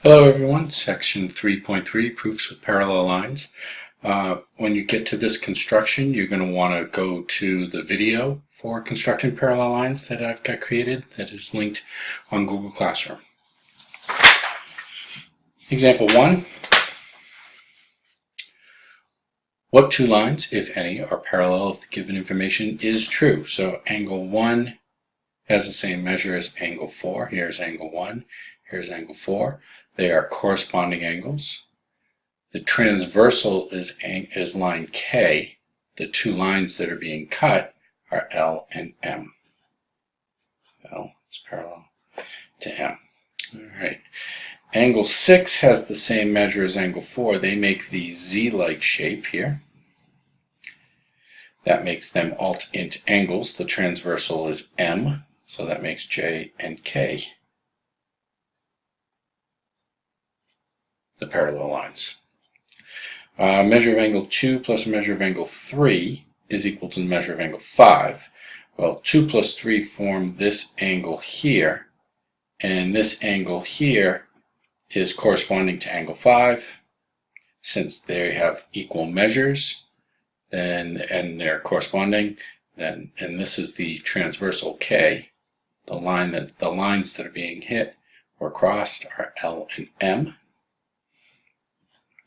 Hello everyone, section 3.3, proofs with parallel lines. When you get to this construction, you're going to want to go to the video for constructing parallel lines that I've got created that is linked on Google Classroom. Example 1. What two lines, if any, are parallel if the given information is true? So angle 1 has the same measure as angle 4. Here's angle 1, here's angle 4. They are corresponding angles. The transversal is line K. The two lines that are being cut are L and M. L is parallel to M. All right. Angle 6 has the same measure as angle 4. They make the Z-like shape here. That makes them alt-int angles. The transversal is M, so that makes J and K the parallel lines. Measure of angle 2 plus measure of angle 3 is equal to the measure of angle 5. Well, 2 plus 3 form this angle here, and this angle here is corresponding to angle 5. Since they have equal measures, and they're corresponding, and this is the transversal K. The lines that are being hit or crossed are L and M.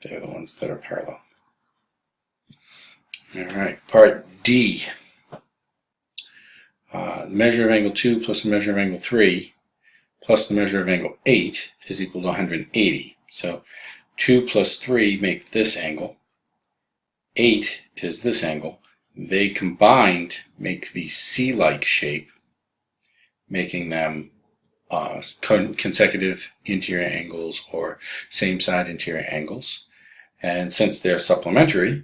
They're the ones that are parallel. All right, part D. Measure of angle 2 plus the measure of angle 3 plus the measure of angle 8 is equal to 180. So 2 plus 3 make this angle. 8 is this angle. They combined make the C-like shape, making them consecutive interior angles or same side interior angles. And since they're supplementary,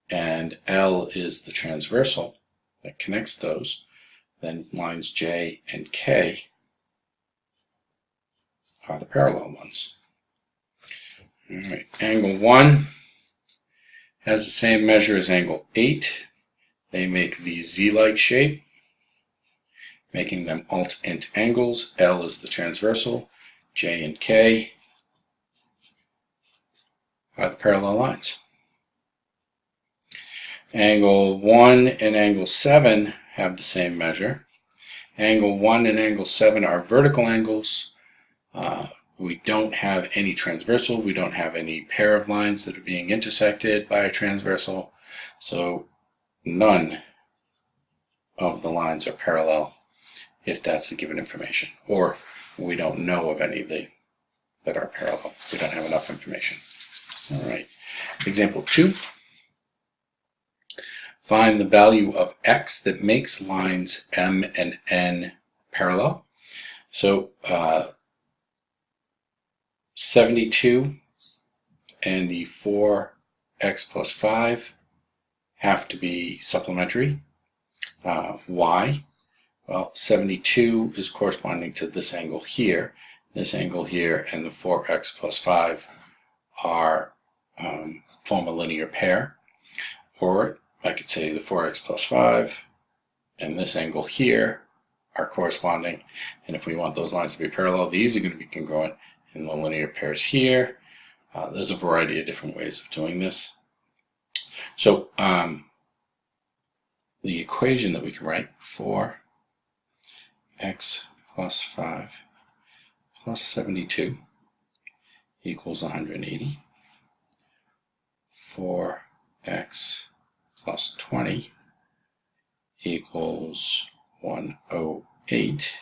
and L is the transversal that connects those, then lines J and K are the parallel ones. All right. Angle 1 has the same measure as angle 8. They make the Z-like shape, making them alt-int angles. L is the transversal, J and K are the parallel lines. Angle 1 and angle 7 have the same measure. Angle 1 and angle 7 are vertical angles. We don't have any transversal. We don't have any pair of lines that are being intersected by a transversal. So none of the lines are parallel if that's the given information. Or we don't know of any that are parallel. We don't have enough information. All right. Example 2. Find the value of x that makes lines M and N parallel. So 72 and the 4x plus 5 have to be supplementary. Why? Well, 72 is corresponding to this angle here, and the 4x plus 5 are form a linear pair. Or I could say the 4x plus 5 and this angle here are corresponding, and if we want those lines to be parallel, these are going to be congruent in the linear pairs here. There's a variety of different ways of doing this. So the equation that we can write, 4x plus 5 plus 72 equals 180. 4x plus 20 equals 108.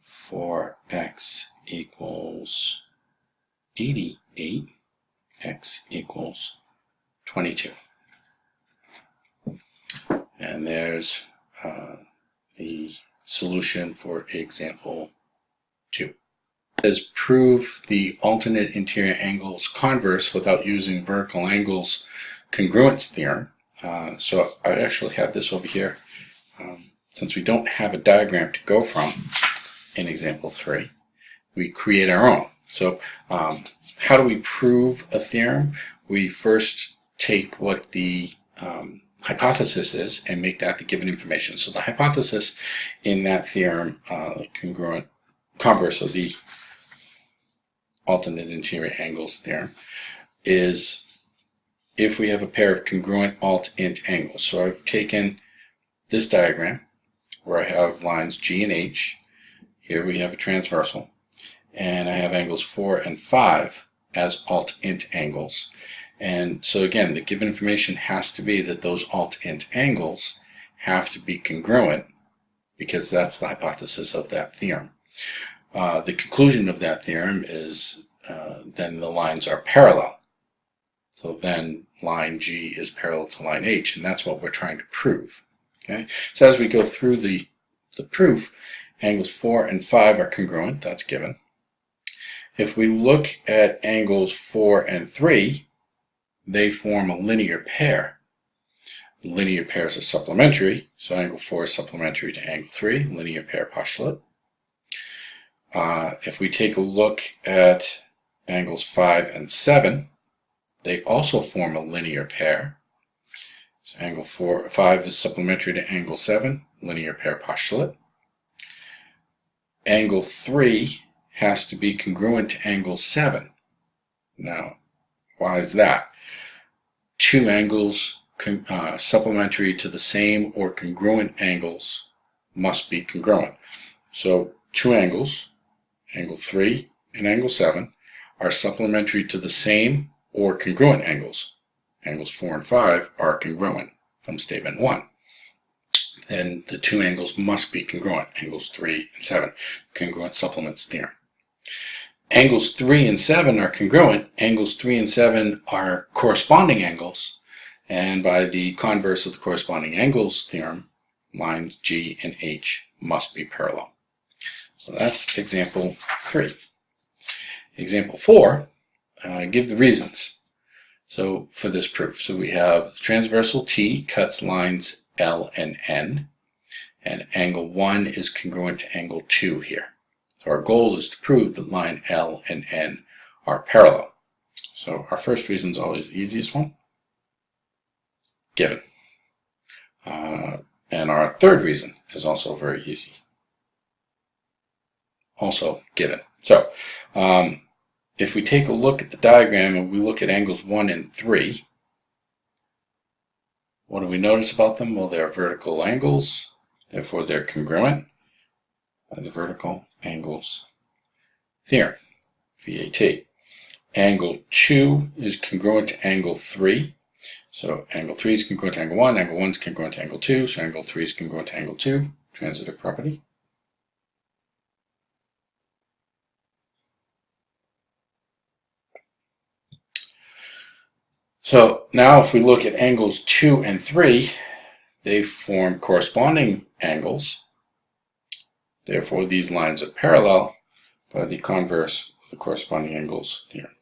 4x equals 88. X equals 22. And there's the solution for example 2. It says prove the alternate interior angles converse without using vertical angles congruence theorem. So I actually have this over here. Since we don't have a diagram to go from in example 3, we create our own. So how do we prove a theorem? We first take what the hypothesis is and make that the given information. So the hypothesis in that theorem, converse of the alternate interior angles theorem is if we have a pair of congruent alt-int angles. So I've taken this diagram where I have lines G and H. Here we have a transversal, and I have angles 4 and 5 as alt-int angles. And so again, the given information has to be that those alt-int angles have to be congruent, because that's the hypothesis of that theorem. The conclusion of that theorem is then the lines are parallel. So then line G is parallel to line H, and that's what we're trying to prove. Okay? So as we go through the proof, angles 4 and 5 are congruent, that's given. If we look at angles 4 and 3, they form a linear pair. The linear pairs are supplementary, so angle 4 is supplementary to angle 3, linear pair postulate. If we take a look at angles 5 and 7, they also form a linear pair. So angle 5 is supplementary to angle 7, linear pair postulate. Angle 3 has to be congruent to angle 7. Now, why is that? Two angles supplementary to the same or congruent angles must be congruent. So two angles, angle 3 and angle 7, are supplementary to the same or congruent angles. Angles 4 and 5 are congruent from statement 1. Then the two angles must be congruent, angles 3 and 7. Congruent supplements theorem. Angles 3 and 7 are congruent. Angles 3 and 7 are corresponding angles, and by the converse of the corresponding angles theorem, lines G and H must be parallel. So that's example 3. Example 4, give the reasons. So for this proof, so we have transversal T cuts lines L and N, and angle 1 is congruent to angle 2 here. So our goal is to prove that line L and N are parallel. So our first reason is always the easiest one, given. And our third reason is also very easy, also given. So if we take a look at the diagram and we look at angles 1 and 3, what do we notice about them? Well, they're vertical angles, therefore they're congruent by the vertical angles theorem, VAT. Angle 2 is congruent to angle 3. So angle 3 is congruent to angle 1, angle 1 is congruent to angle 2, so angle 3 is congruent to angle 2, transitive property. So now if we look at angles 2 and 3, they form corresponding angles. Therefore, these lines are parallel by the converse of the corresponding angles theorem.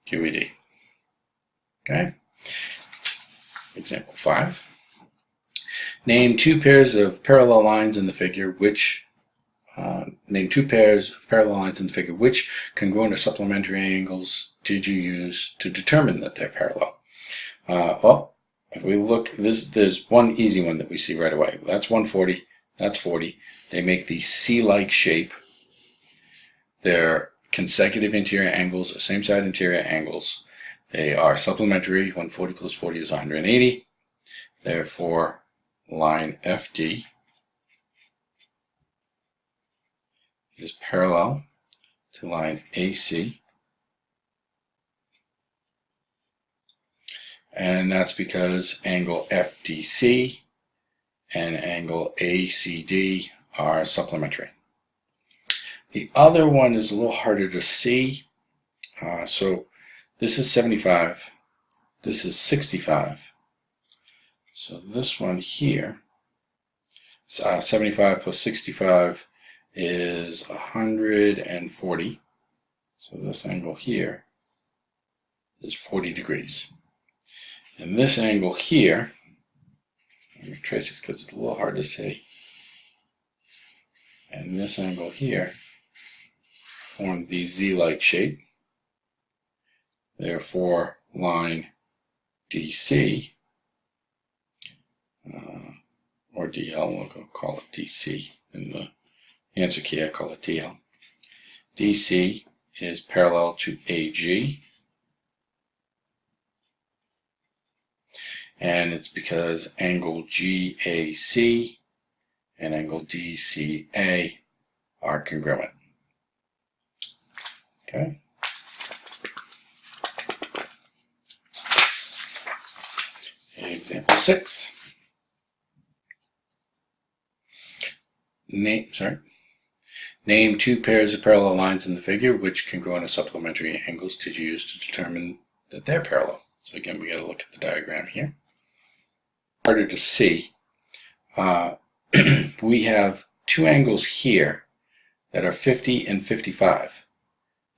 QED. Okay. Example 5. Name two pairs of parallel lines in the figure which which congruent or supplementary angles did you use to determine that they're parallel? Well, if we look, there's one easy one that we see right away. That's 140, that's 40. They make the C-like shape. They're consecutive interior angles or same side interior angles. They are supplementary. 140 plus 40 is 180. Therefore, line FD is parallel to line AC. And that's because angle FDC and angle ACD are supplementary. The other one is a little harder to see. So this is 75. This is 65. So this one here, 75 plus 65 is 140. So this angle here is 40 degrees. And this angle here, let me trace it because it's a little hard to see. And this angle here form the Z-like shape. Therefore, line DC, or DL, we'll call it DC. In the answer key, I call it DL. DC is parallel to AG. And it's because angle GAC and angle DCA are congruent. Okay. Example 6. Name two pairs of parallel lines in the figure which congruent or supplementary angles did you use to determine that they're parallel. So again, we got to look at the diagram here. Harder to see. We have two angles here that are 50 and 55.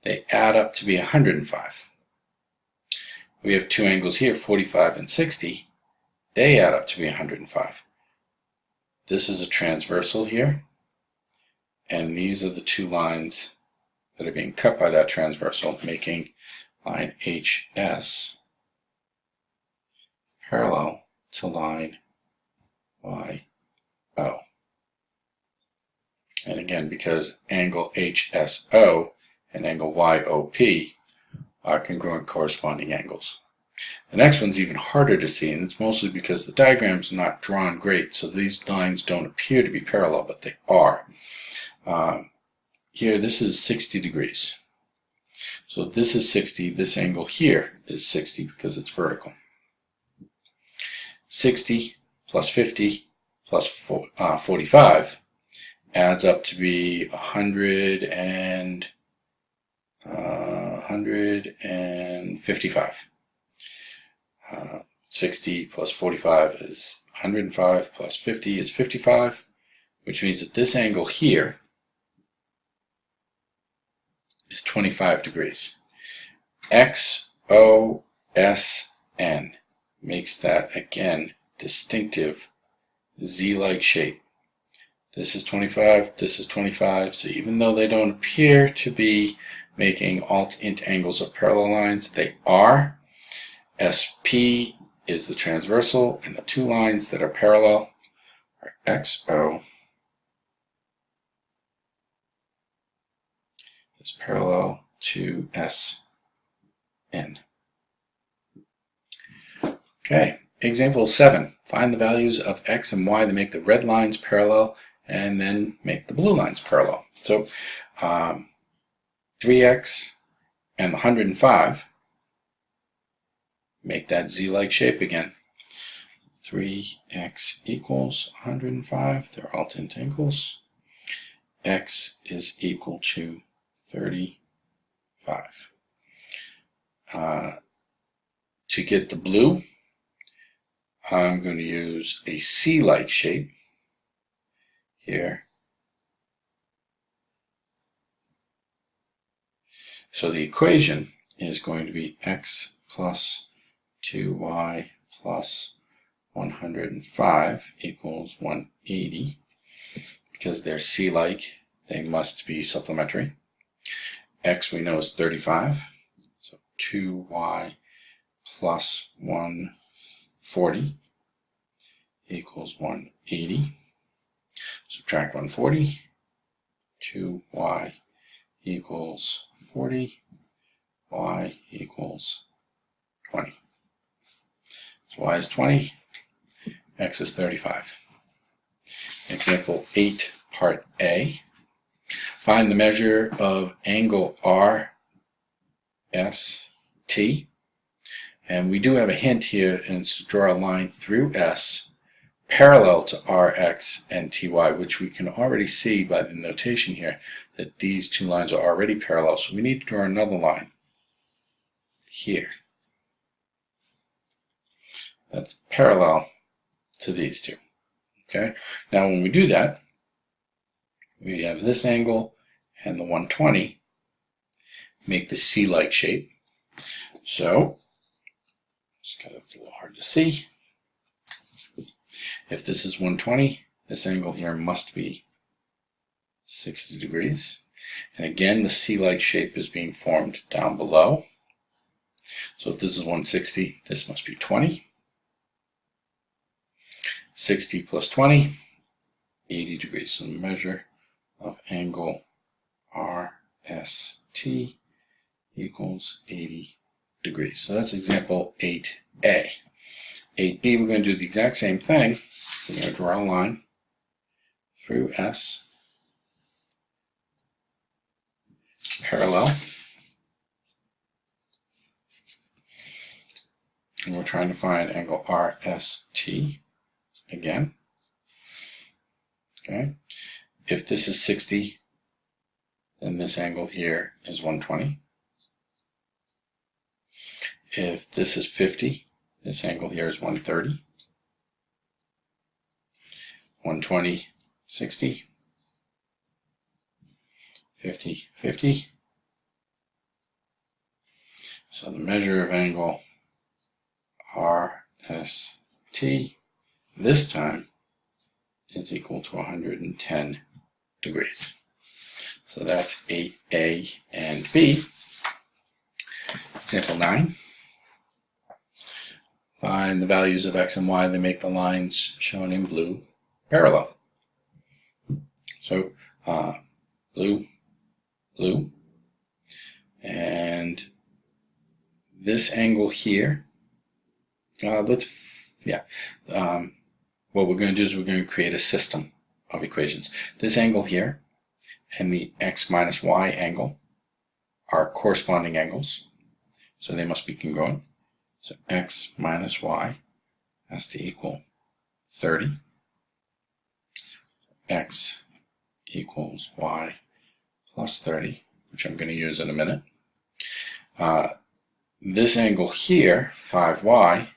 They add up to be 105. We have two angles here, 45 and 60. They add up to be 105. This is a transversal here, and these are the two lines that are being cut by that transversal, making line HS parallel to line YO. And again, because angle HSO and angle YOP are congruent corresponding angles. The next one's even harder to see, and it's mostly because the diagram's not drawn great, so these lines don't appear to be parallel, but they are. Here, this is 60 degrees. So if this is 60, this angle here is 60 because it's vertical. 60 plus 50 plus 45 adds up to be 155. 60 plus 45 is 105 plus 50 is 55, which means that this angle here is 25 degrees. XOSN makes that, again, distinctive Z-like shape. This is 25, this is 25, so even though they don't appear to be making alt-int angles of parallel lines, they are. SP is the transversal, and the two lines that are parallel are XO is parallel to SN. Okay, example 7. Find the values of X and Y to make the red lines parallel and then make the blue lines parallel. So 3X and 105 make that Z-like shape again. 3X equals 105. They're alt-int angles. X is equal to 35. To get the blue, I'm going to use a C-like shape here. So the equation is going to be X plus 2Y plus 105 equals 180. Because they're C-like, they must be supplementary. X we know is 35, so 2Y plus 140 equals 180. Subtract 140, 2Y equals 40, Y equals 20. So Y is 20, X is 35. Example 8, part A. Find the measure of angle RST. And we do have a hint here, and it's to draw a line through S parallel to RX and TY, which we can already see by the notation here that these two lines are already parallel. So we need to draw another line here that's parallel to these two. Okay. Now when we do that, we have this angle and the 120 make the C-like shape. So it's a little hard to see. If this is 120, this angle here must be 60 degrees. And again, the C-like shape is being formed down below. So if this is 160, this must be 20. 60 plus 20, 80 degrees. So the measure of angle RST equals 80 degrees. So that's example 8A. 8B, we're going to do the exact same thing. We're going to draw a line through S, parallel, and we're trying to find angle RST again. Okay, if this is 60, then this angle here is 120. If this is 50, this angle here is 130. 120, 60. 50, 50. So the measure of angle RST this time is equal to 110 degrees. So that's 8A and B. Example 9. Find the values of x and y that make the lines shown in blue parallel. So blue, blue, and this angle here, what we're going to do is we're going to create a system of equations. This angle here and the x minus y angle are corresponding angles, so they must be congruent. So x minus y has to equal 30. X equals y plus 30, which I'm going to use in a minute. This angle here, 5y,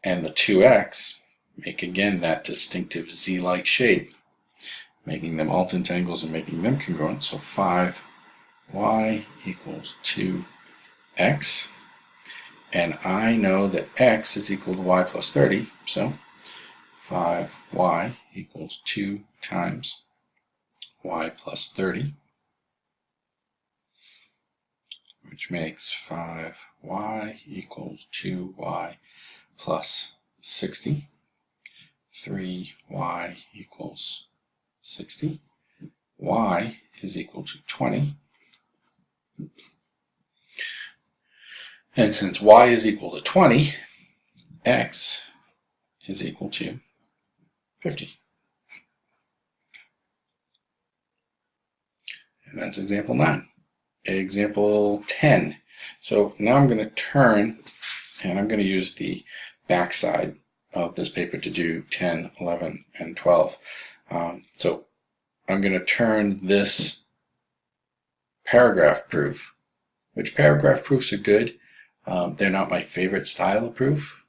and the 2x make again that distinctive z-like shape, making them alt angles and making them congruent. So 5y equals 2x. And I know that x is equal to y plus 30, so 5y equals 2 times y plus 30, which makes 5y equals 2y plus 60. 3y equals 60. Y is equal to 20. And since y is equal to 20, x is equal to 50. And that's example 9. Example 10. So now I'm going to turn, and I'm going to use the back side of this paper to do 10, 11, and 12. So I'm going to turn this paragraph proof, which paragraph proofs are good. They're not my favorite style of proof.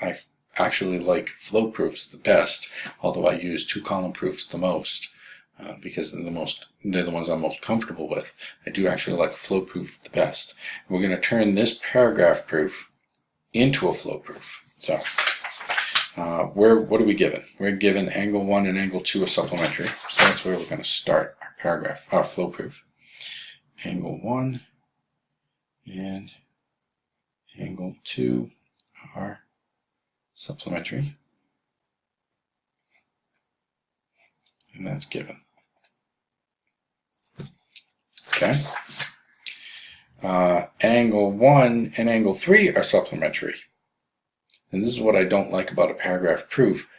I actually like flow proofs the best, although I use two-column proofs the most because they're the ones I'm most comfortable with. I do actually like a flow proof the best. We're going to turn this paragraph proof into a flow proof. So what are we given? We're given angle 1 and angle 2 are supplementary, so that's where we're going to start our flow proof. Angle 1 and angle 2 are supplementary, and that's given. Okay. Angle 1 and angle 3 are supplementary. And this is what I don't like about a paragraph proof,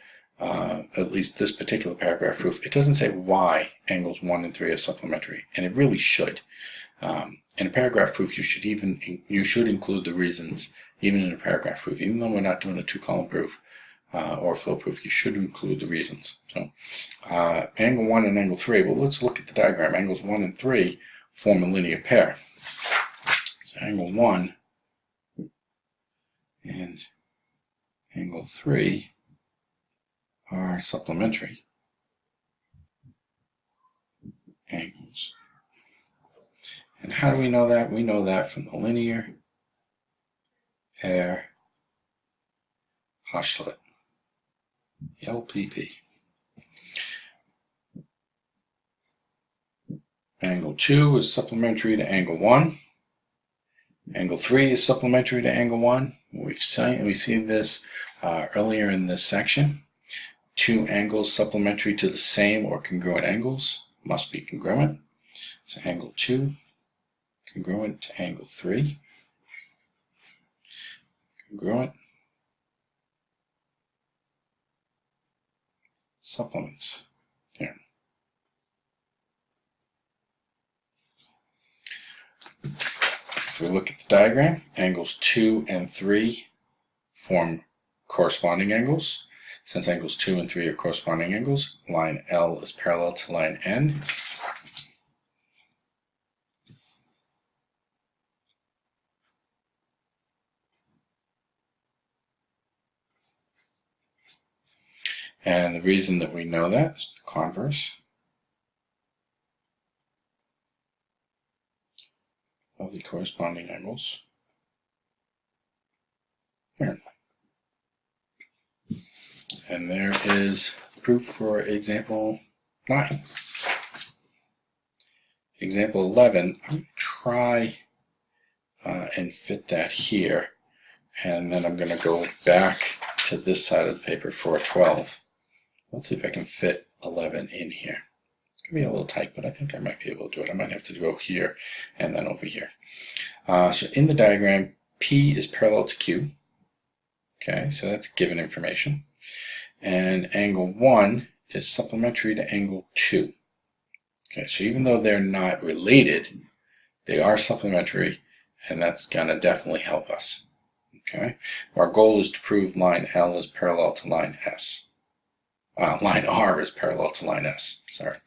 at least this particular paragraph proof. It doesn't say why angles 1 and 3 are supplementary, and it really should. In a paragraph proof, you should include the reasons, even in a paragraph proof. Even though we're not doing a two-column proof or flow proof, you should include the reasons. So, angle 1 and angle 3. Well, let's look at the diagram. Angles 1 and 3 form a linear pair. So angle 1 and angle 3 are supplementary angles. And how do we know that? We know that from the linear pair postulate, LPP. Angle 2 is supplementary to angle 1. Angle 3 is supplementary to angle 1. We've seen this earlier in this section. Two angles supplementary to the same or congruent angles must be congruent. So angle 2 congruent to angle 3. Congruent. Supplements. There. If we look at the diagram, angles 2 and 3 form corresponding angles. Since angles 2 and 3 are corresponding angles, line L is parallel to line N. And the reason that we know that is the converse of the corresponding angles. Here. And there is proof for example 9. Example 11, I'm going to try and fit that here. And then I'm going to go back to this side of the paper for 12. Let's see if I can fit 11 in here. It's going to be a little tight, but I think I might be able to do it. I might have to go here and then over here. So in the diagram, P is parallel to Q. Okay, so that's given information. And angle 1 is supplementary to angle 2. Okay, so even though they're not related, they are supplementary, and that's going to definitely help us. Okay, our goal is to prove line L is parallel to line S. Line R is parallel to line S. Sorry.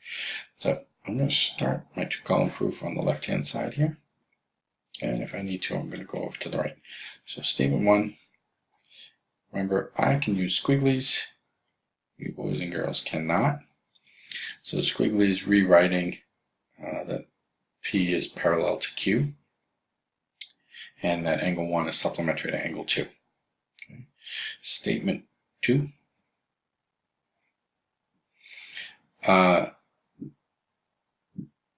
So I'm going to start my two-column proof on the left-hand side here. And if I need to, I'm going to go over to the right. So statement 1, remember, I can use squigglies. You boys and girls cannot. So squiggly is rewriting that P is parallel to Q. And that angle 1 is supplementary to angle 2. Okay. Statement 2.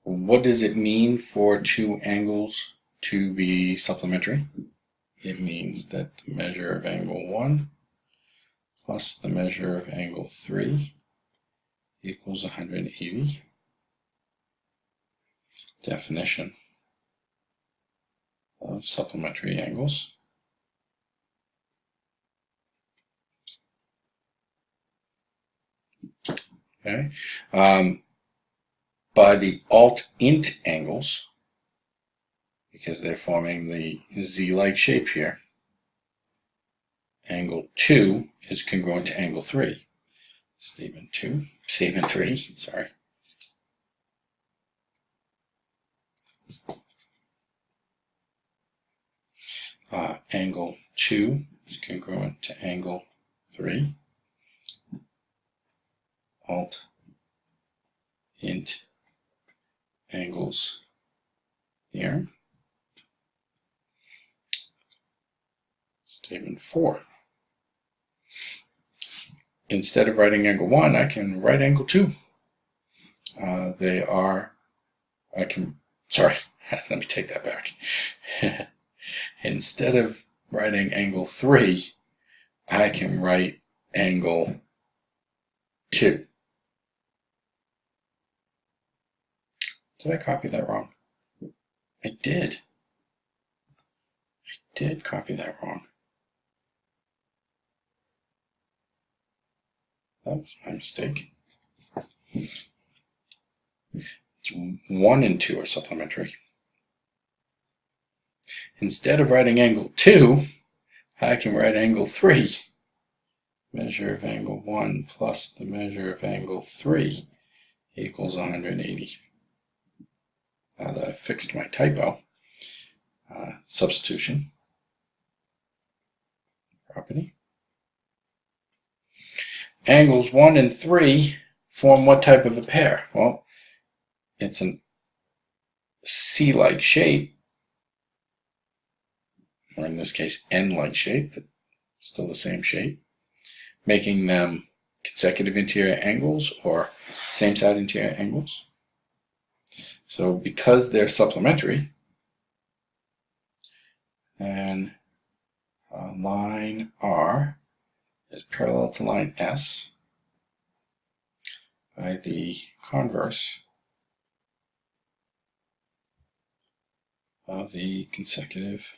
What does it mean for two angles to be supplementary? It means that the measure of angle 1 plus the measure of angle 3 equals 180. Definition of supplementary angles. Okay. By the alt-int angles, because they're forming the Z-like shape here, angle 2 is congruent to angle 3. Statement 3, sorry. Angle 2 is congruent to angle 3. Alt-int angles here. Statement 4. Instead of writing angle 1, I can write angle 2. Sorry, let me take that back. Instead of writing angle 3, I can write angle 2. Did I copy that wrong? I did. I did copy that wrong. That was my mistake. 1 and 2 are supplementary. Instead of writing angle 2, I can write angle 3. Measure of angle 1 plus the measure of angle 3 equals 180. Now that I've fixed my typo, substitution, property. Angles 1 and 3 form what type of a pair? Well, it's a C-like shape, or in this case N-like shape, but still the same shape, making them consecutive interior angles or same-side interior angles. So because they're supplementary, then line R is parallel to line S by the converse of the consecutive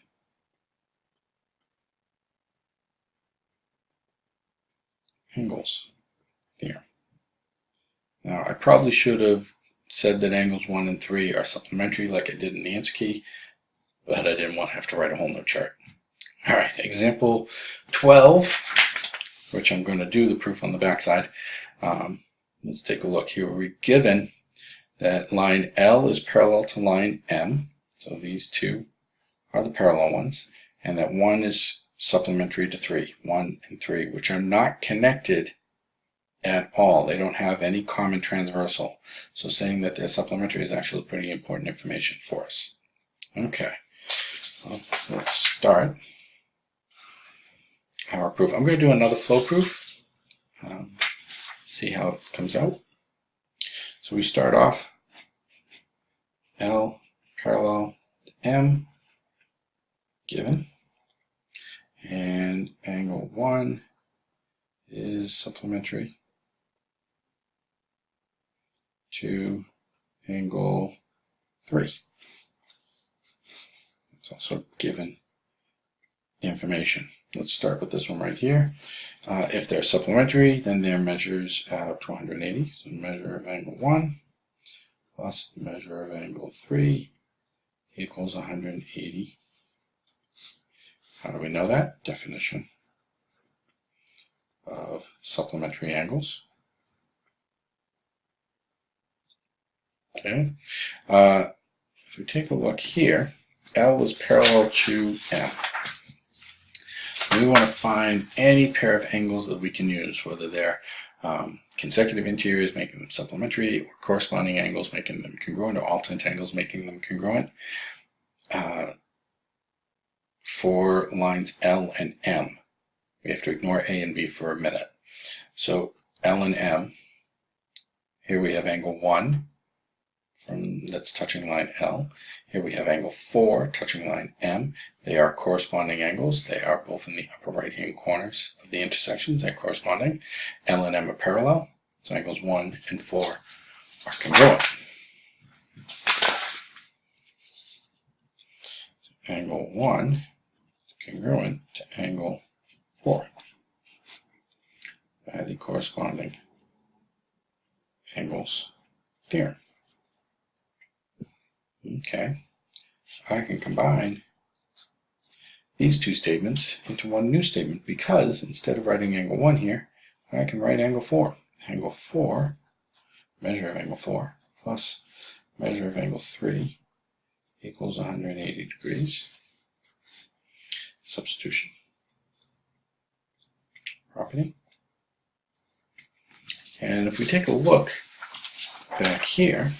angles theorem. Now, I probably should have said that angles 1 and 3 are supplementary like I did in the answer key, but I didn't want to have to write a whole new chart. All right, example 12, which I'm going to do the proof on the backside. Let's take a look here. We're given that line L is parallel to line M, so these two are the parallel ones, and that 1 is supplementary to 3, 1 and 3, which are not connected at all. They don't have any common transversal. So saying that they're supplementary is actually pretty important information for us. Okay, well, let's start our proof. I'm going to do another flow proof, see how it comes out. So we start off L parallel to M given, and angle 1 is supplementary to angle 3. It's also given information. Let's start with this one right here. If they're supplementary, then their measures add up to 180. So measure of angle 1 plus the measure of angle 3 equals 180. How do we know that? Definition of supplementary angles. Okay. If we take a look here, L is parallel to M. We want to find any pair of angles that we can use, whether they're consecutive interiors making them supplementary, or corresponding angles making them congruent, or alternate angles making them congruent, for lines L and M. We have to ignore A and B for a minute. So L and M, here we have angle 1 that's touching line L. Here we have angle 4 touching line M. They are corresponding angles. They are both in the upper right hand corners of the intersections. They're corresponding. L and M are parallel. So angles 1 and 4 are congruent. So angle 1 is congruent to angle 4 by the corresponding angles theorem. Okay, I can combine these two statements into one new statement, because instead of writing angle 1 here, I can write angle 4. Angle 4, measure of angle 4, plus measure of angle 3 equals 180 degrees. Substitution property. And if we take a look back here,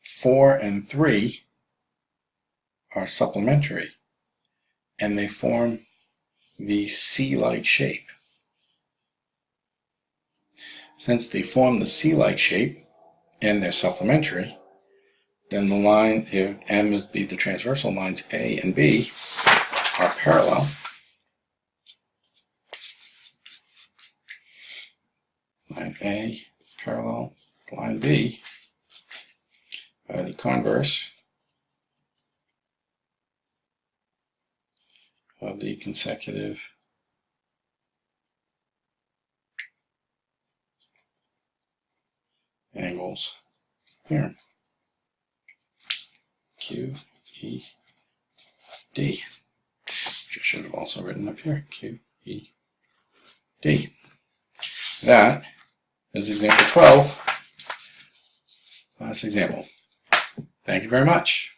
4 and 3 are supplementary, and they form the C-like shape. Since they form the C-like shape and they're supplementary, then the line, if M would be the transversal lines A and B, are parallel. Line A parallel to line B by the converse of the consecutive angles here. Q, E, D. Which I should have also written up here. Q, E, D. That is example 12. Last example. Thank you very much.